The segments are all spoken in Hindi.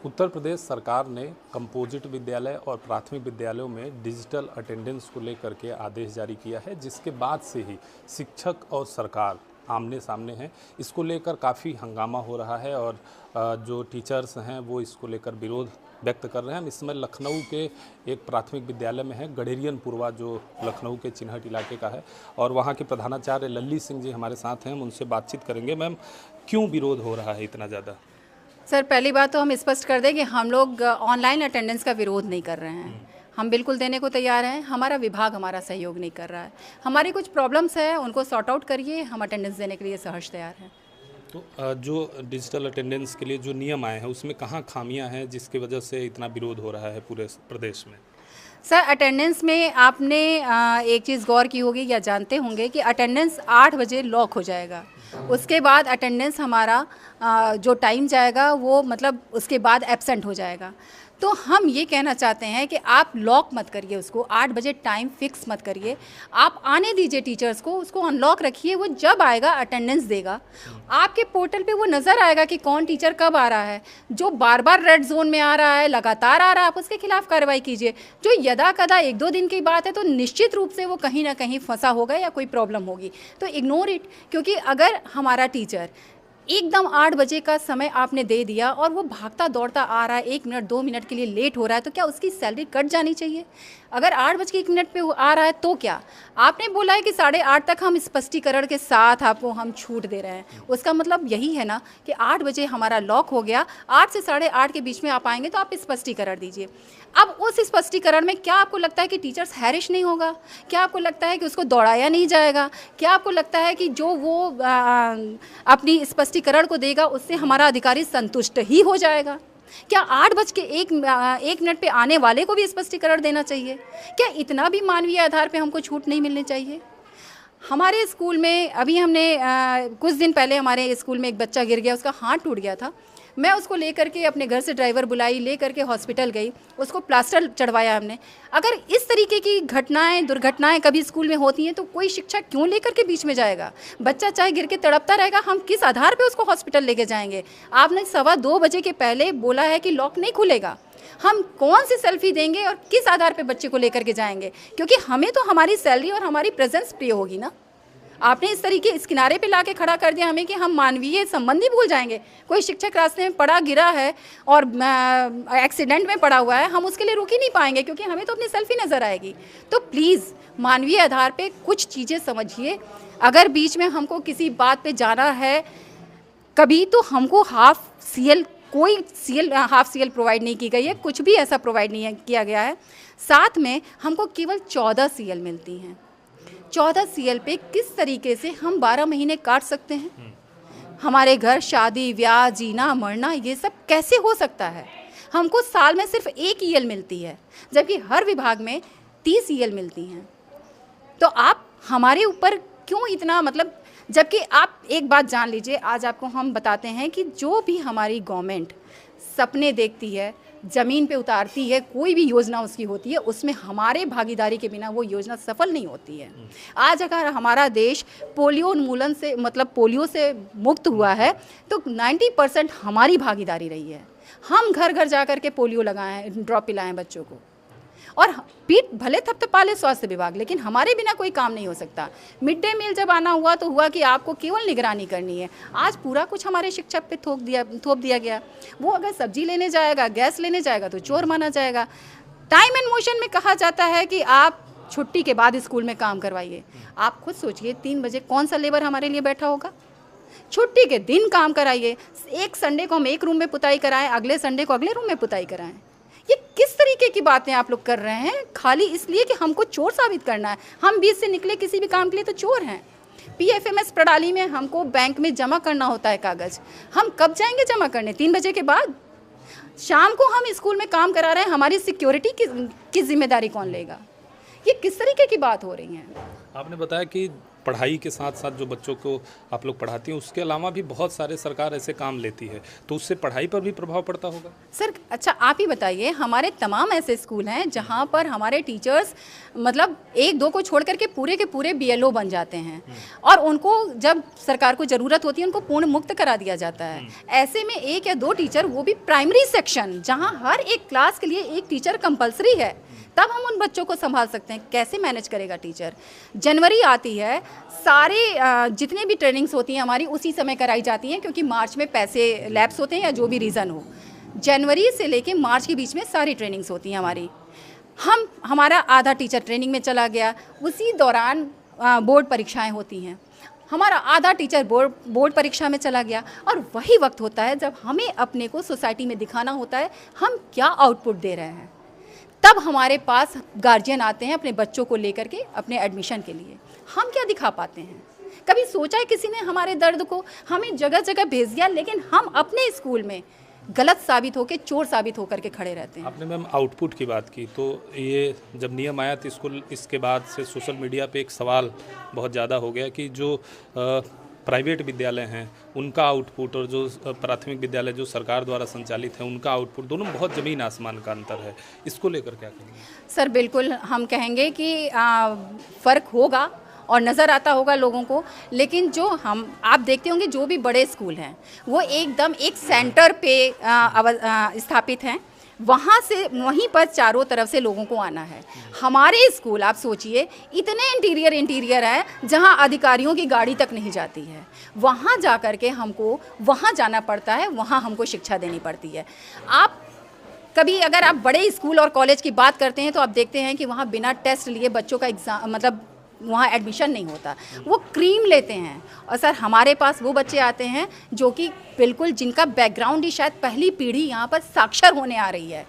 उत्तर प्रदेश सरकार ने कंपोजिट विद्यालय और प्राथमिक विद्यालयों में डिजिटल अटेंडेंस को लेकर के आदेश जारी किया है, जिसके बाद से ही शिक्षक और सरकार आमने सामने हैं। इसको लेकर काफ़ी हंगामा हो रहा है और जो टीचर्स हैं वो इसको लेकर विरोध व्यक्त कर रहे हैं। हम इस समय लखनऊ के एक प्राथमिक विद्यालय में हैं, गडेरियन पुरवा, जो लखनऊ के चिन्हट इलाके का है, और वहाँ के प्रधानाचार्य लल्ली सिंह जी हमारे साथ हैं। हम उनसे बातचीत करेंगे। मैम, क्यों विरोध हो रहा है इतना ज़्यादा? सर, पहली बात तो हम स्पष्ट कर दें कि हम लोग ऑनलाइन अटेंडेंस का विरोध नहीं कर रहे हैं। हम बिल्कुल देने को तैयार हैं। हमारा विभाग हमारा सहयोग नहीं कर रहा है। हमारी कुछ प्रॉब्लम्स है, उनको सॉर्ट आउट करिए, हम अटेंडेंस देने के लिए सहर्ष तैयार हैं। तो जो डिजिटल अटेंडेंस के लिए जो नियम आए हैं उसमें कहाँ खामियां हैं जिसकी वजह से इतना विरोध हो रहा है पूरे प्रदेश में? सर, अटेंडेंस में आपने एक चीज़ गौर की होगी या जानते होंगे कि अटेंडेंस 8 बजे लॉक हो जाएगा। उसके बाद अटेंडेंस हमारा जो टाइम जाएगा वो मतलब उसके बाद एब्सेंट हो जाएगा। तो हम ये कहना चाहते हैं कि आप लॉक मत करिए उसको, 8 बजे टाइम फिक्स मत करिए। आप आने दीजिए टीचर्स को, उसको अनलॉक रखिए। वो जब आएगा अटेंडेंस देगा, आपके पोर्टल पे वो नज़र आएगा कि कौन टीचर कब आ रहा है। जो बार बार रेड जोन में आ रहा है, लगातार आ रहा है, आप उसके खिलाफ कार्रवाई कीजिए। जो यदा कदा 1-2 दिन की बात है तो निश्चित रूप से वो कहीं ना कहीं फंसा होगा या कोई प्रॉब्लम होगी, तो इग्नोर इट। क्योंकि अगर हमारा टीचर एकदम 8 बजे का समय आपने दे दिया और वो भागता दौड़ता आ रहा है, 1 मिनट 2 मिनट के लिए लेट हो रहा है, तो क्या उसकी सैलरी कट जानी चाहिए? अगर 8 बज के 1 मिनट पे आ रहा है तो क्या? आपने बोला है कि 8:30 तक हम स्पष्टीकरण के साथ आपको हम छूट दे रहे हैं। उसका मतलब यही है ना कि 8 बजे हमारा लॉक हो गया, 8 से 8:30 के बीच में आप आएंगे तो आप स्पष्टीकरण दीजिए। अब उस स्पष्टीकरण में क्या आपको लगता है कि टीचर्स हैरिश नहीं होगा? क्या आपको लगता है कि उसको दौड़ाया नहीं जाएगा? क्या आपको लगता है कि जो वो अपनी स्पष्टीकरण को देगा उससे हमारा अधिकारी संतुष्ट ही हो जाएगा? क्या 8 बज के 1 मिनट पे आने वाले को भी स्पष्टीकरण देना चाहिए? क्या इतना भी मानवीय आधार पे हमको छूट नहीं मिलनी चाहिए? हमारे स्कूल में अभी हमने कुछ दिन पहले हमारे स्कूल में एक बच्चा गिर गया, उसका हाथ टूट गया था। मैं उसको लेकर के अपने घर से ड्राइवर बुलाई, लेकर के हॉस्पिटल गई, उसको प्लास्टर चढ़वाया हमने। अगर इस तरीके की घटनाएं, दुर्घटनाएं कभी स्कूल में होती हैं तो कोई शिक्षक क्यों लेकर के बीच में जाएगा? बच्चा चाहे गिर के तड़पता रहेगा, हम किस आधार पे उसको हॉस्पिटल लेके जाएंगे? आपने 2:15 बजे के पहले बोला है कि लॉक नहीं खुलेगा। हम कौन सी सेल्फी देंगे और किस आधार पे बच्चे को लेकर के जाएंगे? क्योंकि हमें तो हमारी सैलरी और हमारी प्रेजेंस प्रिय होगी ना। आपने इस तरीके इस किनारे पे लाके खड़ा कर दिया हमें कि हम मानवीय संबंध ही भूल जाएंगे। कोई शिक्षक रास्ते में पड़ा गिरा है और एक्सीडेंट में पड़ा हुआ है, हम उसके लिए रुक ही नहीं पाएंगे क्योंकि हमें तो अपनी सेल्फी नज़र आएगी। तो प्लीज़ मानवीय आधार पे कुछ चीज़ें समझिए। अगर बीच में हमको किसी बात पे जाना है कभी, तो हमको हाफ सी एल प्रोवाइड नहीं की गई है, कुछ भी ऐसा प्रोवाइड नहीं किया गया है। साथ में हमको केवल 14 CL मिलती हैं। 14 CL पे किस तरीके से हम 12 महीने काट सकते हैं? हमारे घर शादी ब्याह, जीना मरना, ये सब कैसे हो सकता है? हमको साल में सिर्फ 1 EL मिलती है, जबकि हर विभाग में 30 EL मिलती हैं। तो आप हमारे ऊपर क्यों इतना मतलब, जबकि आप एक बात जान लीजिए, आज आपको हम बताते हैं कि जो भी हमारी गवर्नमेंट सपने देखती है, ज़मीन पे उतारती है, कोई भी योजना उसकी होती है, उसमें हमारे भागीदारी के बिना वो योजना सफल नहीं होती है। आज अगर हमारा देश पोलियो उन्मूलन से मतलब पोलियो से मुक्त हुआ है तो 90% हमारी भागीदारी रही है। हम घर घर जा कर के पोलियो लगाएं, ड्रॉप पिलाएं बच्चों को, और पीठ भले थपथपा ले स्वास्थ्य विभाग, लेकिन हमारे बिना कोई काम नहीं हो सकता। मिड डे मील जब आना हुआ तो हुआ कि आपको केवल निगरानी करनी है। आज पूरा कुछ हमारे शिक्षक पे थोप दिया गया। वो अगर सब्जी लेने जाएगा, गैस लेने जाएगा तो चोर माना जाएगा। टाइम एंड मोशन में कहा जाता है कि आप छुट्टी के बाद स्कूल में काम करवाइए। आप खुद सोचिए, 3 बजे कौन सा लेबर हमारे लिए बैठा होगा? छुट्टी के दिन काम कराइए। एक संडे को हम एक रूम में पुताई कराएं, अगले संडे को अगले रूम में पुताई कराएं। ये किस तरीके की बातें आप लोग कर रहे हैं, खाली इसलिए कि हमको चोर साबित करना है? हम बीच से निकले किसी भी काम के लिए तो चोर हैं। PFMS प्रणाली में हमको बैंक में जमा करना होता है कागज़, हम कब जाएंगे जमा करने? 3 बजे के बाद? शाम को हम स्कूल में काम करा रहे हैं, हमारी सिक्योरिटी की जिम्मेदारी कौन लेगा? ये किस तरीके की बात हो रही है? आपने बताया कि पढ़ाई के साथ साथ जो बच्चों को आप लोग पढ़ाती हैं उसके अलावा भी बहुत सारे सरकार ऐसे काम लेती है, तो उससे पढ़ाई पर भी प्रभाव पड़ता होगा? सर अच्छा आप ही बताइए, हमारे तमाम ऐसे स्कूल हैं जहाँ पर हमारे टीचर्स मतलब एक दो को छोड़ करके पूरे के पूरे BLO बन जाते हैं और उनको जब सरकार को ज़रूरत होती है उनको पूर्ण मुक्त करा दिया जाता है। ऐसे में एक या दो टीचर, वो भी प्राइमरी सेक्शन जहाँ हर एक क्लास के लिए एक टीचर कंपलसरी है, तब हम उन बच्चों को संभाल सकते हैं। कैसे मैनेज करेगा टीचर? जनवरी आती है, सारे जितने भी ट्रेनिंग्स होती हैं हमारी उसी समय कराई जाती हैं क्योंकि मार्च में पैसे लैप्स होते हैं या जो भी रीज़न हो। जनवरी से लेके मार्च के बीच में सारी ट्रेनिंग्स होती हैं हमारी। हमारा आधा टीचर ट्रेनिंग में चला गया, उसी दौरान बोर्ड परीक्षाएं होती हैं, हमारा आधा टीचर बोर्ड परीक्षा में चला गया और वही वक्त होता है जब हमें अपने को सोसाइटी में दिखाना होता है हम क्या आउटपुट दे रहे हैं। तब हमारे पास गार्जियन आते हैं अपने बच्चों को लेकर के अपने एडमिशन के लिए। हम क्या दिखा पाते हैं? कभी सोचा है किसी ने हमारे दर्द को? हमें जगह जगह भेज दिया, लेकिन हम अपने स्कूल में गलत साबित होकर, चोर साबित होकर के खड़े रहते हैं। आपने मैम आउटपुट की बात की, तो ये जब नियम आया तो स्कूल, इसके बाद से सोशल मीडिया पे एक सवाल बहुत ज़्यादा हो गया कि जो प्राइवेट विद्यालय हैं उनका आउटपुट और जो प्राथमिक विद्यालय जो सरकार द्वारा संचालित है उनका आउटपुट, दोनों में बहुत ज़मीन आसमान का अंतर है। इसको लेकर क्या कहेंगे? सर बिल्कुल हम कहेंगे कि फ़र्क होगा और नज़र आता होगा लोगों को, लेकिन जो आप देखते होंगे जो भी बड़े स्कूल हैं वो एकदम एक सेंटर पे स्थापित हैं, वहाँ से वहीं पर चारों तरफ से लोगों को आना है। हमारे स्कूल आप सोचिए इतने इंटीरियर है जहाँ अधिकारियों की गाड़ी तक नहीं जाती है, वहाँ जा कर के हमको वहाँ जाना पड़ता है, वहाँ हमको शिक्षा देनी पड़ती है। आप कभी अगर आप बड़े स्कूल और कॉलेज की बात करते हैं तो आप देखते हैं कि वहाँ बिना टेस्ट लिए बच्चों का एग्ज़ाम मतलब वहाँ एडमिशन नहीं होता, वो क्रीम लेते हैं। और सर हमारे पास वो बच्चे आते हैं जो कि बिल्कुल जिनका बैकग्राउंड ही शायद पहली पीढ़ी यहाँ पर साक्षर होने आ रही है।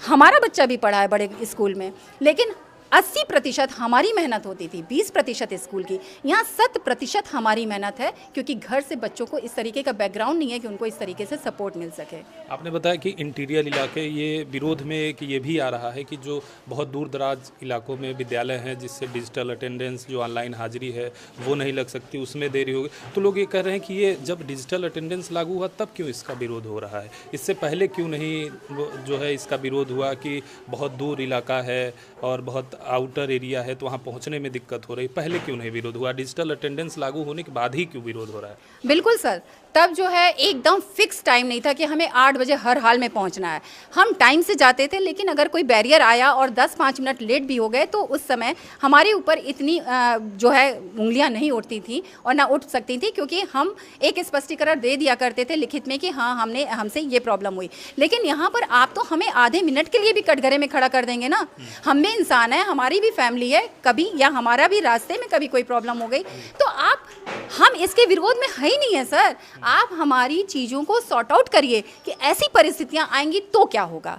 हमारा बच्चा भी पढ़ा है बड़े स्कूल में, लेकिन 80% हमारी मेहनत होती थी, 20% स्कूल की। यहाँ 100% हमारी मेहनत है क्योंकि घर से बच्चों को इस तरीके का बैकग्राउंड नहीं है कि उनको इस तरीके से सपोर्ट मिल सके। आपने बताया कि इंटीरियर इलाके, ये विरोध में कि ये भी आ रहा है कि जो बहुत दूर दराज इलाकों में विद्यालय हैं जिससे डिजिटल अटेंडेंस जो ऑनलाइन हाजिरी है वो नहीं लग सकती, उसमें देरी होगी। तो लोग ये कह रहे हैं कि ये जब डिजिटल अटेंडेंस लागू हुआ तब क्यों इसका विरोध हो रहा है, इससे पहले क्यों नहीं जो है इसका विरोध हुआ कि बहुत दूर इलाका है और बहुत आउटर एरिया है तो वहाँ पहुँचने में दिक्कत हो रही, पहले क्यों नहीं विरोध हुआ? डिजिटल अटेंडेंस लागू होने के बाद ही क्यों विरोध हो रहा है? बिल्कुल सर, तब जो है एकदम फिक्स टाइम नहीं था कि हमें 8 बजे हर हाल में पहुंचना है। हम टाइम से जाते थे, लेकिन अगर कोई बैरियर आया और 10-5 मिनट लेट भी हो गए तो उस समय हमारे ऊपर इतनी जो है उंगलियां नहीं उठती थी और ना उठ सकती थी, क्योंकि हम एक स्पष्टीकरण दे दिया करते थे लिखित में कि हाँ हमसे ये प्रॉब्लम हुई। लेकिन यहाँ पर आप तो हमें आधे मिनट के लिए भी कटघरे में खड़ा कर देंगे ना। हम भी इंसान है, हमारी भी फैमिली है, कभी या हमारा भी रास्ते में कभी कोई प्रॉब्लम हो गई तो हम इसके विरोध में है ही नहीं है सर। आप हमारी चीज़ों को सॉर्ट आउट करिए कि ऐसी परिस्थितियां आएंगी तो क्या होगा।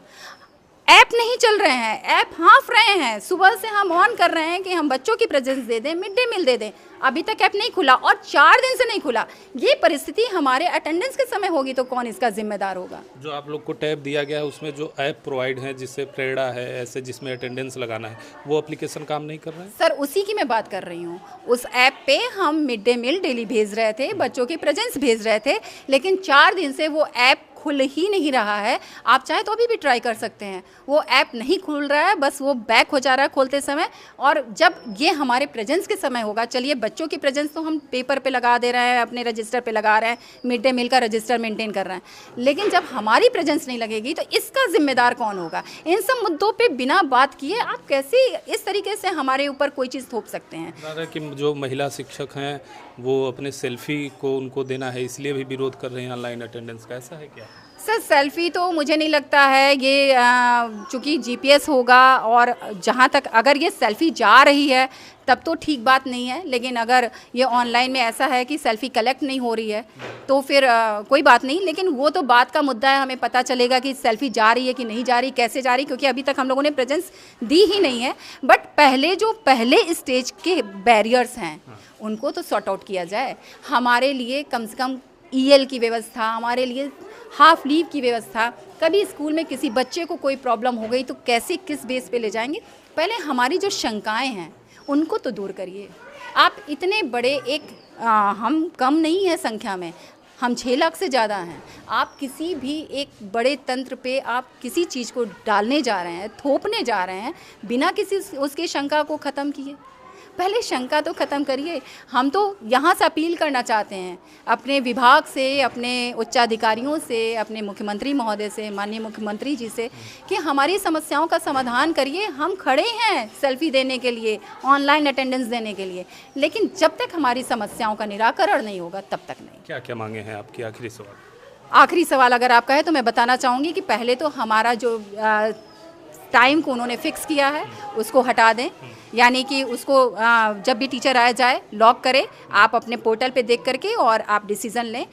ऐप नहीं चल रहे हैं, ऐप हाँफ रहे हैं, सुबह से हम ऑन कर रहे हैं कि हम बच्चों की प्रेजेंस दे दें, मिड डे मील दे दें, अभी तक ऐप नहीं खुला और 4 दिन से नहीं खुला। ये परिस्थिति हमारे अटेंडेंस के समय होगी तो कौन इसका जिम्मेदार होगा? जो आप लोग को टैब दिया गया है उसमें जो ऐप प्रोवाइड है जिससे प्रेरणा है ऐसे जिसमें अटेंडेंस लगाना है, वो एप्लीकेशन काम नहीं कर रहा है? सर उसी की मैं बात कर रही हूँ। उस ऐप पे हम मिड डे मील डेली भेज रहे थे, बच्चों की प्रेजेंस भेज रहे थे, लेकिन 4 दिन से वो ऐप खुल ही नहीं रहा है। आप चाहे तो अभी भी ट्राई कर सकते हैं, वो ऐप नहीं खुल रहा है, बस वो बैक हो जा रहा है खोलते समय। और जब ये हमारे प्रेजेंस के समय होगा, चलिए बच्चों की प्रेजेंस तो हम पेपर पे लगा दे रहे हैं, अपने रजिस्टर पे लगा रहे हैं, मिड डे मील का रजिस्टर मेंटेन कर रहे हैं, लेकिन जब हमारी प्रेजेंस नहीं लगेगी तो इसका जिम्मेदार कौन होगा? इन सब मुद्दों पे बिना बात किए आप कैसे इस तरीके से हमारे ऊपर कोई चीज़ थोप सकते हैं? कि जो महिला शिक्षक हैं वो अपने सेल्फी को उनको देना है इसलिए भी विरोध कर रहे हैं ऑनलाइन अटेंडेंस का, ऐसा है क्या? सर सेल्फ़ी तो मुझे नहीं लगता है, ये चूँकि जीपीएस होगा और जहाँ तक अगर ये सेल्फ़ी जा रही है तब तो ठीक बात नहीं है, लेकिन अगर ये ऑनलाइन में ऐसा है कि सेल्फ़ी कलेक्ट नहीं हो रही है तो फिर कोई बात नहीं। लेकिन वो तो बात का मुद्दा है, हमें पता चलेगा कि सेल्फ़ी जा रही है कि नहीं जा रही, कैसे जा रही, क्योंकि अभी तक हम लोगों ने प्रेजेंस दी ही नहीं है। बट पहले स्टेज के बैरियर्स हैं उनको तो सॉर्ट आउट किया जाए। हमारे लिए कम से कम ईएल की व्यवस्था, हमारे लिए हाफ लीव की व्यवस्था, कभी स्कूल में किसी बच्चे को कोई प्रॉब्लम हो गई तो कैसे किस बेस पे ले जाएंगे, पहले हमारी जो शंकाएं हैं उनको तो दूर करिए। आप इतने बड़े एक हम कम नहीं है संख्या में, हम 6 लाख से ज़्यादा हैं। आप किसी भी एक बड़े तंत्र पे आप किसी चीज़ को डालने जा रहे हैं, थोपने जा रहे हैं, बिना किसी उसकी शंका को ख़त्म किए। पहले शंका तो ख़त्म करिए। हम तो यहाँ से अपील करना चाहते हैं अपने विभाग से, अपने उच्चाधिकारियों से, अपने मुख्यमंत्री महोदय से, माननीय मुख्यमंत्री जी से, कि हमारी समस्याओं का समाधान करिए। हम खड़े हैं सेल्फी देने के लिए, ऑनलाइन अटेंडेंस देने के लिए, लेकिन जब तक हमारी समस्याओं का निराकरण नहीं होगा तब तक नहीं। क्या क्या मांगे हैं आपकी? आखिरी सवाल। आखिरी सवाल अगर आप कहें तो मैं बताना चाहूँगी कि पहले तो हमारा जो टाइम को उन्होंने फिक्स किया है उसको हटा दें, यानी कि उसको जब भी टीचर आया जाए लॉक करें, आप अपने पोर्टल पे देख करके और आप डिसीज़न लें।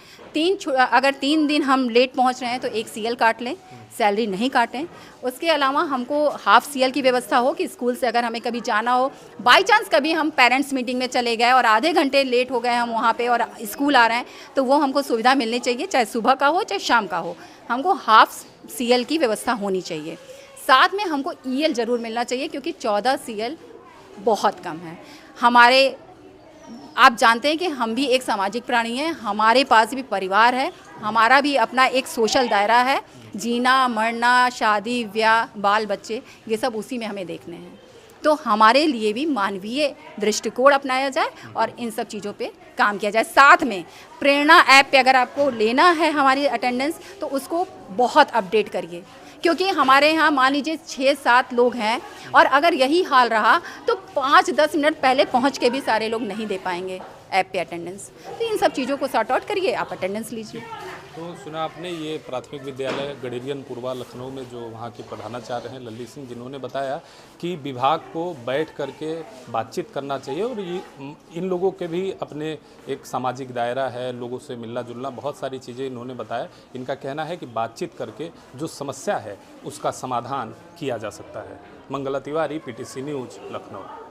अगर 3 दिन हम लेट पहुंच रहे हैं तो 1 CL काट लें, सैलरी नहीं काटें। उसके अलावा हमको हाफ CL की व्यवस्था हो कि स्कूल से अगर हमें कभी जाना हो, बाई चांस कभी हम पेरेंट्स मीटिंग में चले गए और आधे घंटे लेट हो गए हम वहाँ पे और स्कूल आ रहे हैं, तो वो हमको सुविधा मिलनी चाहिए, चाहे सुबह का हो चाहे शाम का हो। हमको हाफ CL की व्यवस्था होनी चाहिए। साथ में हमको EL ज़रूर मिलना चाहिए, क्योंकि 14 CL बहुत कम है। आप जानते हैं कि हम भी एक सामाजिक प्राणी हैं, हमारे पास भी परिवार है, हमारा भी अपना एक सोशल दायरा है। जीना मरना, शादी ब्याह, बाल बच्चे, ये सब उसी में हमें देखने हैं। तो हमारे लिए भी मानवीय दृष्टिकोण अपनाया जाए और इन सब चीज़ों पे काम किया जाए। साथ में प्रेरणा ऐप पे अगर आपको लेना है हमारी अटेंडेंस, तो उसको बहुत अपडेट करिए, क्योंकि हमारे यहाँ मान लीजिए 6-7 लोग हैं और अगर यही हाल रहा तो 5-10 मिनट पहले पहुँच के भी सारे लोग नहीं दे पाएंगे ऐप पे अटेंडेंस। तो इन सब चीज़ों को सॉर्ट आउट करिए, आप अटेंडेंस लीजिए। तो सुना आपने, ये प्राथमिक विद्यालय गडेरियन पूर्वा लखनऊ में जो वहाँ के प्रधानाचार्य हैं लल्ली सिंह, जिन्होंने बताया कि विभाग को बैठ करके बातचीत करना चाहिए और ये इन लोगों के भी अपने एक सामाजिक दायरा है, लोगों से मिलना जुलना, बहुत सारी चीज़ें इन्होंने बताया। इनका कहना है कि बातचीत करके जो समस्या है उसका समाधान किया जा सकता है। Mangala Tiwari, PTC news, Lucknow.